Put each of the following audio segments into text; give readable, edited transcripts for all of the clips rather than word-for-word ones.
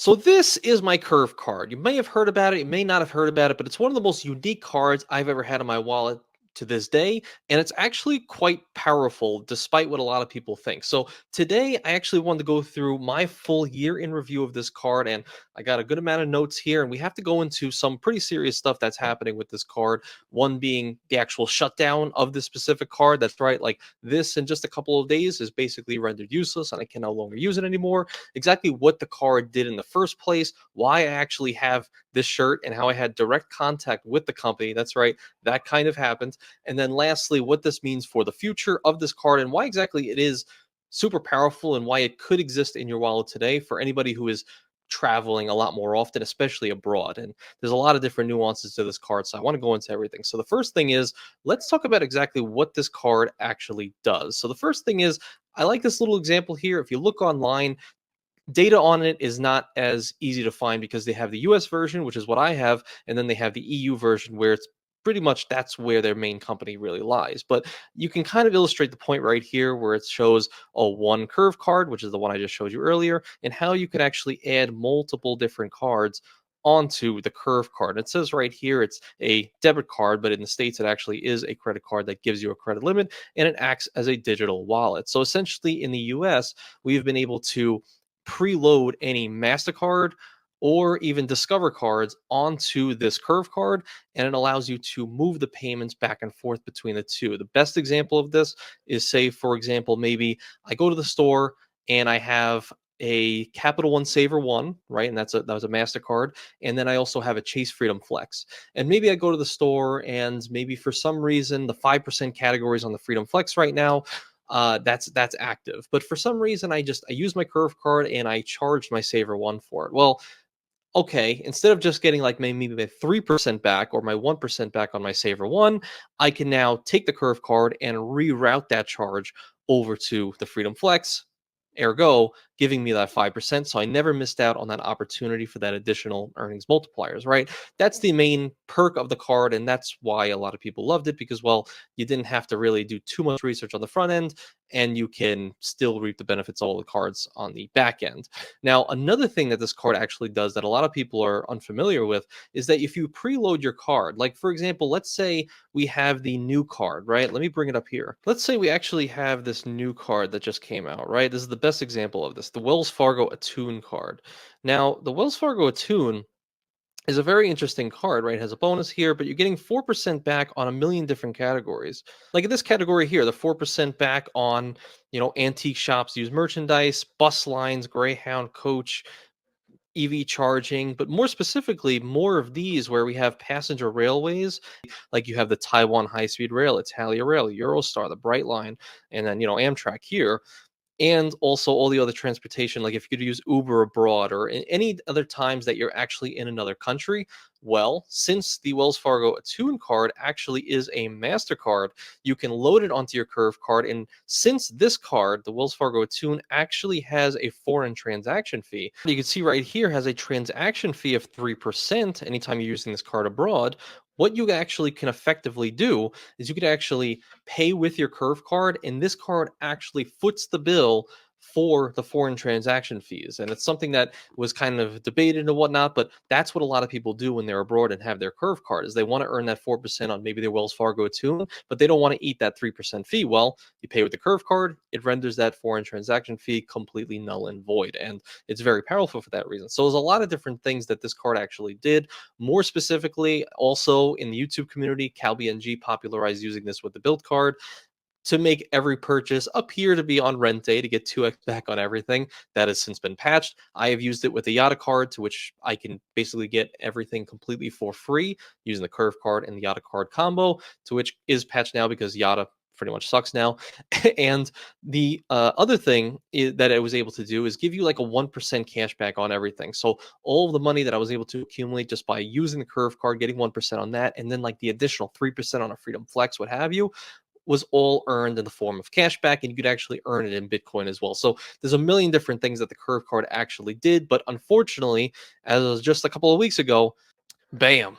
So this is my curve card. You may have heard about it, you may not have heard about it, but it's one of the most unique cards I've ever had in my wallet to this day, and it's actually quite powerful despite what a lot of people think. So today I actually wanted to go through my full year in review of this card, and I got a good amount of notes here, and we have to go into some pretty serious stuff that's happening with this card. One being the actual shutdown of this specific card. That's right, like this in just a couple of days is basically rendered useless and I can no longer use it anymore. Exactly what the card did in the first place, why I actually have this shirt, and how I had direct contact with the company. That's right, that kind of happened. And then lastly, what this means for the future of this card and why exactly it is super powerful and why it could exist in your wallet today for anybody who is traveling a lot more often, especially abroad. And there's a lot of different nuances to this card, so I want to go into everything. So the first thing is, let's talk about exactly what this card actually does. So the first thing is, I like this little example here. If you look online, data on it is not as easy to find because they have the US version, which is what I have, and then they have the EU version where it's pretty much that's where their main company really lies. But you can kind of illustrate the point right here where it shows a one curve card, which is the one I just showed you earlier, and how you can actually add multiple different cards onto the curve card. It says right here it's a debit card, but in the States it actually is a credit card that gives you a credit limit and it acts as a digital wallet. So essentially in the US, we've been able to preload any MasterCard or even Discover cards onto this Curve card, and it allows you to move the payments back and forth between the two. The best example of this is, say, for example, maybe I go to the store and I have a Capital One Saver One, right? And that was a MasterCard. And then I also have a Chase Freedom Flex. And maybe I go to the store and maybe for some reason the 5% categories on the Freedom Flex right now, that's active. But for some reason, I use my Curve card and I charged my Saver One for it. Well, okay, instead of just getting like maybe my 3% back or my 1% back on my Saver One, I can now take the Curve card and reroute that charge over to the Freedom Flex, ergo giving me that 5%. So I never missed out on that opportunity for that additional earnings multipliers, right? That's the main perk of the card. And that's why a lot of people loved it because, well, you didn't have to really do too much research on the front end and you can still reap the benefits of all the cards on the back end. Now, another thing that this card actually does that a lot of people are unfamiliar with is that if you preload your card, like for example, let's say we have the new card, right? Let me bring it up here. Let's say we actually have this new card that just came out, right? This is the best example of this, the Wells Fargo Attune card. Now, the Wells Fargo Attune is a very interesting card, right? It has a bonus here, but you're getting 4% back on a million different categories. Like in this category here, the 4% back on, antique shops, used merchandise, bus lines, Greyhound, Coach, EV charging, but more specifically, more of these where we have passenger railways, like you have the Taiwan High Speed Rail, Italia Rail, Eurostar, the Brightline, and then, Amtrak here, and also all the other transportation, like if you could use Uber abroad or any other times that you're actually in another country. Well, since the Wells Fargo Attune card actually is a MasterCard, you can load it onto your Curve card. And since this card, the Wells Fargo Attune, actually has a foreign transaction fee, you can see right here has a transaction fee of 3% anytime you're using this card abroad. What you actually can effectively do is you could actually pay with your Curve card, and this card actually foots the bill for the foreign transaction fees. And it's something that was kind of debated and whatnot, but that's what a lot of people do when they're abroad and have their Curve card is they want to earn that 4% on maybe their Wells Fargo tune, but they don't want to eat that 3% fee. Well, you pay with the Curve card, it renders that foreign transaction fee completely null and void. And it's very powerful for that reason. So there's a lot of different things that this card actually did. More specifically, also in the YouTube community, CalBNG popularized using this with the build card to make every purchase appear to be on rent day to get 2x back on everything. That has since been patched. I have used it with the Yada card, to which I can basically get everything completely for free using the Curve card and the Yada card combo, to which is patched now because Yada pretty much sucks now. And the other thing that I was able to do is give you like a 1% cash back on everything. So all of the money that I was able to accumulate just by using the Curve card, getting 1% on that, and then like the additional 3% on a Freedom Flex, what have you, was all earned in the form of cash back, and you could actually earn it in Bitcoin as well. So there's a million different things that the Curve card actually did, but unfortunately, as of just a couple of weeks ago, bam,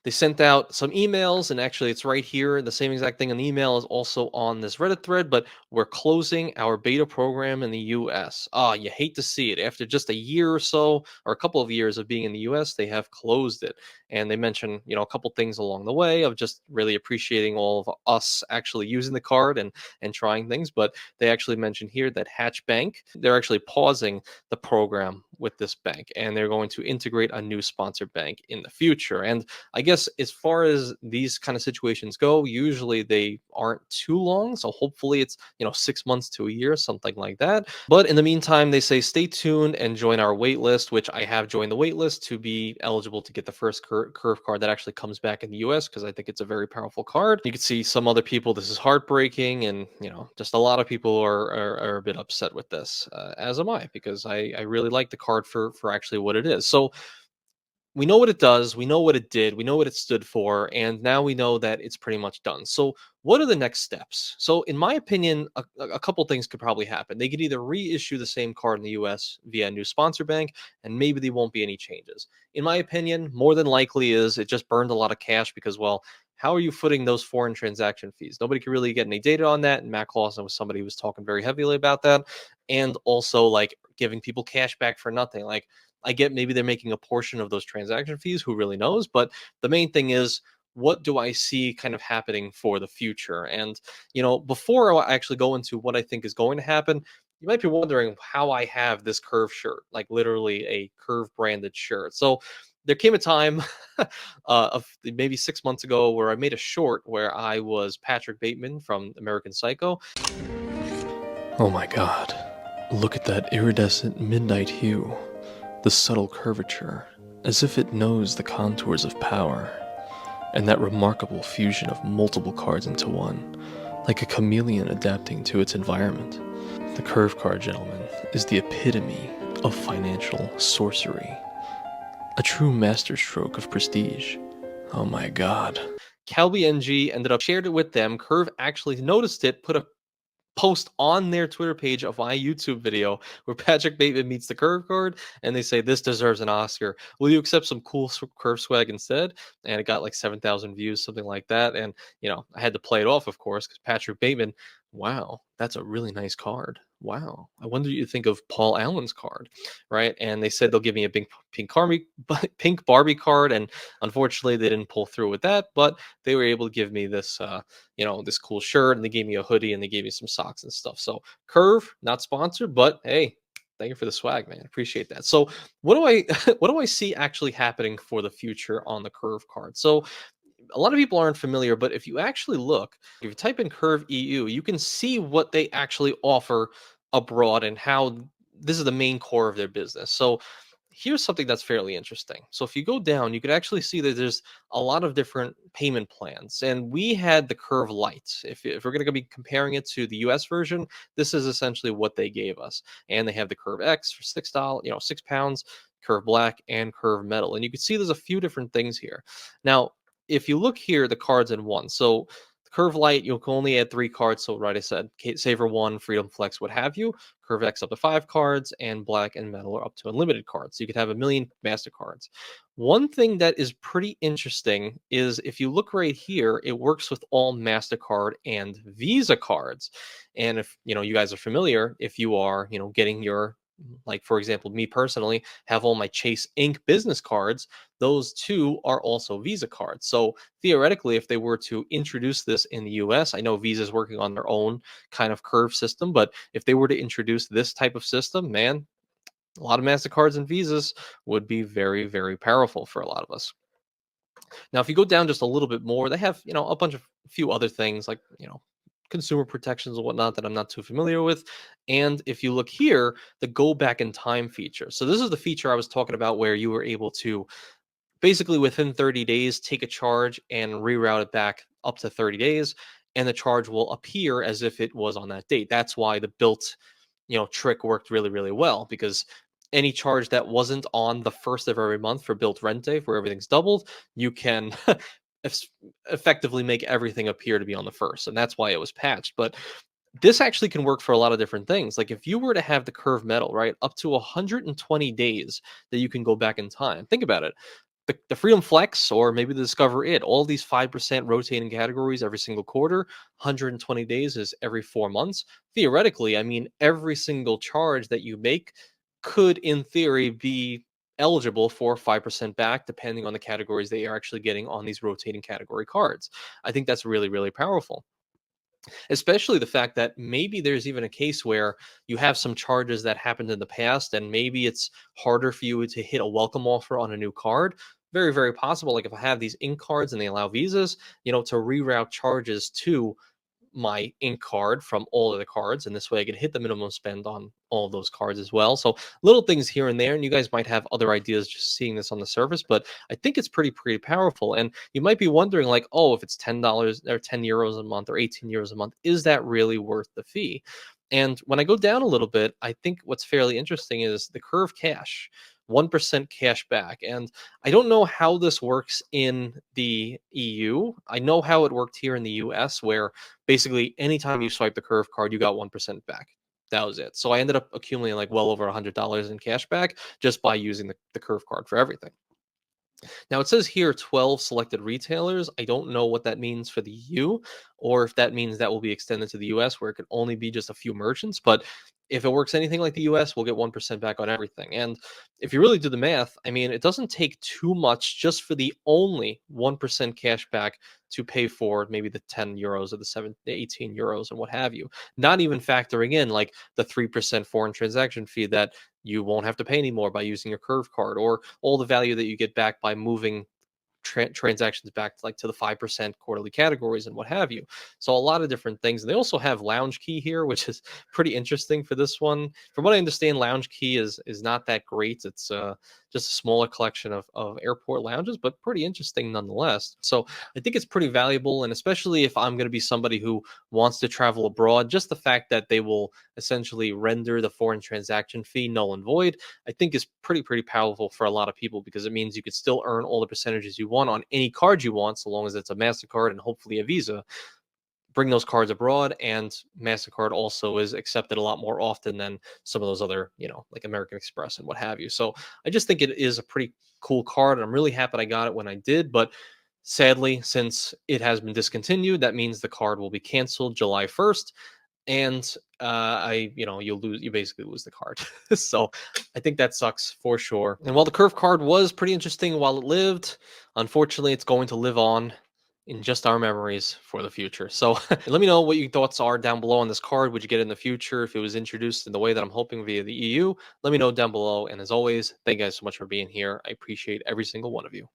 They sent out some emails, and actually, it's right here. The same exact thing on the email is also on this Reddit thread, but we're closing our beta program in the US. Ah, you hate to see it. After just a year or so, or a couple of years of being in the US, they have closed it. And they mention, a couple things along the way of just really appreciating all of us actually using the card and trying things. But they actually mentioned here that Hatch Bank, they're actually pausing the program with this bank, and they're going to integrate a new sponsor bank in the future. And I guess as far as these kind of situations go, usually they aren't too long. So hopefully it's, 6 months to a year, something like that. But in the meantime, they say stay tuned and join our wait list, which I have joined the wait list to be eligible to get the first curve card that actually comes back in the US, because I think it's a very powerful card. You can see some other people, this is heartbreaking. And, just a lot of people are a bit upset with this, as am I, because I really like the card for actually what it is. So we know what it does, we know what it did, we know what it stood for, and now we know that it's pretty much done. So, what are the next steps? So, in my opinion, a couple things could probably happen. They could either reissue the same card in the US via a new sponsor bank, and maybe there won't be any changes. In my opinion, more than likely is it just burned a lot of cash because, well, how are you footing those foreign transaction fees? Nobody could really get any data on that. And Matt Clausen was somebody who was talking very heavily about that. And also, like, giving people cash back for nothing. Like, I get maybe they're making a portion of those transaction fees, who really knows? But the main thing is, what do I see kind of happening for the future? And, before I actually go into what I think is going to happen, you might be wondering how I have this Curve shirt, like literally a Curve branded shirt. So there came a time of maybe 6 months ago where I made a short where I was Patrick Bateman from American Psycho. Oh my god. Look at that iridescent midnight hue. The subtle curvature, as if it knows the contours of power, and that remarkable fusion of multiple cards into one, like a chameleon adapting to its environment. The curve card, gentlemen, is the epitome of financial sorcery, a true masterstroke of prestige. Oh my god. Calby NG ended up shared it with them. Curve actually noticed it, put a post on their Twitter page of my YouTube video where Patrick Bateman meets the curve card, and they say this deserves an Oscar. Will you accept some cool curve swag instead? And it got like 7,000 views, something like that. And I had to play it off, of course, because Patrick Bateman. Wow, that's a really nice card. Wow, I wonder what you think of Paul Allen's card, right? And they said they'll give me a pink Barbie card, and unfortunately they didn't pull through with that, but they were able to give me this this cool shirt, and they gave me a hoodie, and they gave me some socks and stuff. So Curve, not sponsored, but hey, thank you for the swag, man. Appreciate that. So what do I what do I see actually happening for the future on the Curve card? So a lot of people aren't familiar, but if you actually look, if you type in Curve EU, you can see what they actually offer abroad and how this is the main core of their business. So here's something that's fairly interesting. So if you go down, you could actually see that there's a lot of different payment plans. And we had the Curve Lite. If we're going to be comparing it to the US version, this is essentially what they gave us. And they have the Curve X for $6, £6, Curve Black, and Curve Metal. And you can see there's a few different things here. Now, if you look here, the cards in one. So the Curve Lite, you can only add 3 cards. So right, I said Saver 1, Freedom Flex, what have you. Curve X up to 5 cards, and Black and Metal are up to unlimited cards. So you could have a million Mastercards. One thing that is pretty interesting is if you look right here, it works with all MasterCard and Visa cards. And if you guys are familiar, if you are getting your, like, for example, me personally have all my Chase Inc. business cards, those two are also Visa cards. So theoretically, if they were to introduce this in the US, I know Visa is working on their own kind of curve system, but if they were to introduce this type of system, man, a lot of MasterCards and Visas would be very, very powerful for a lot of us. Now, if you go down just a little bit more, they have, a bunch of few other things like, consumer protections and whatnot that I'm not too familiar with. And if you look here, the go back in time feature. So this is the feature I was talking about where you were able to basically within 30 days take a charge and reroute it back up to 30 days, and the charge will appear as if it was on that date. That's why the built trick worked really, really well, because any charge that wasn't on the first of every month for built rent day where everything's doubled, you can eff- effectively make everything appear to be on the first, and that's why it was patched. But this actually can work for a lot of different things. Like if you were to have the curve metal, right, up to 120 days that you can go back in time. Think about it. the Freedom Flex or maybe the Discover It, all these 5% rotating categories every single quarter, 120 days is every 4 months. Theoretically, I mean, every single charge that you make could, in theory, be eligible for 5% back, depending on the categories they are actually getting on these rotating category cards. I think that's really, really powerful, especially the fact that maybe there's even a case where you have some charges that happened in the past and maybe it's harder for you to hit a welcome offer on a new card. Very, very possible. Like if I have these ink cards and they allow visas, to reroute charges to my ink card from all of the cards, and this way I can hit the minimum spend on all of those cards as well. So little things here and there, and you guys might have other ideas just seeing this on the surface, but I think it's pretty powerful. And you might be wondering, like, oh, if it's $10 or €10 a month or €18 a month, is that really worth the fee? And when I go down a little bit, I think what's fairly interesting is the Curve Cash. 1% cash back. And I don't know how this works in the EU. I know how it worked here in the US, where basically anytime you swipe the Curve card, you got 1% back. That was it. So I ended up accumulating like well over $100 in cash back just by using the Curve card for everything. Now it says here 12 selected retailers. I don't know what that means for the EU or if that means that will be extended to the US where it could only be just a few merchants. But if it works anything like the US, we'll get 1% back on everything. And if you really do the math, I mean, it doesn't take too much just for the only 1% cash back to pay for maybe the €10 or the 18 euros and what have you. Not even factoring in like the 3% foreign transaction fee that you won't have to pay anymore by using your Curve card, or all the value that you get back by moving transactions back to, like, to the 5% quarterly categories and what have you. So a lot of different things. And they also have Lounge Key here, which is pretty interesting for this one. From what I understand, Lounge Key is not that great. It's just a smaller collection of airport lounges, but pretty interesting nonetheless. So I think it's pretty valuable, and especially if I'm going to be somebody who wants to travel abroad, just the fact that they will essentially render the foreign transaction fee null and void, I think is pretty powerful for a lot of people, because it means you could still earn all the percentages you want on any card you want, so long as it's a MasterCard and hopefully a Visa. Bring those cards abroad, and MasterCard also is accepted a lot more often than some of those other, like American Express and what have you. So I just think it is a pretty cool card, and I'm really happy I got it when I did. But sadly, since it has been discontinued, that means the card will be canceled July 1st, and you basically lose the card. So I think that sucks for sure. And while the Curve card was pretty interesting while it lived, unfortunately it's going to live on in just our memories for the future. So let me know what your thoughts are down below on this card. Would you get it in the future if it was introduced in the way that I'm hoping via the EU? Let me know down below. And as always, thank you guys so much for being here. I appreciate every single one of you.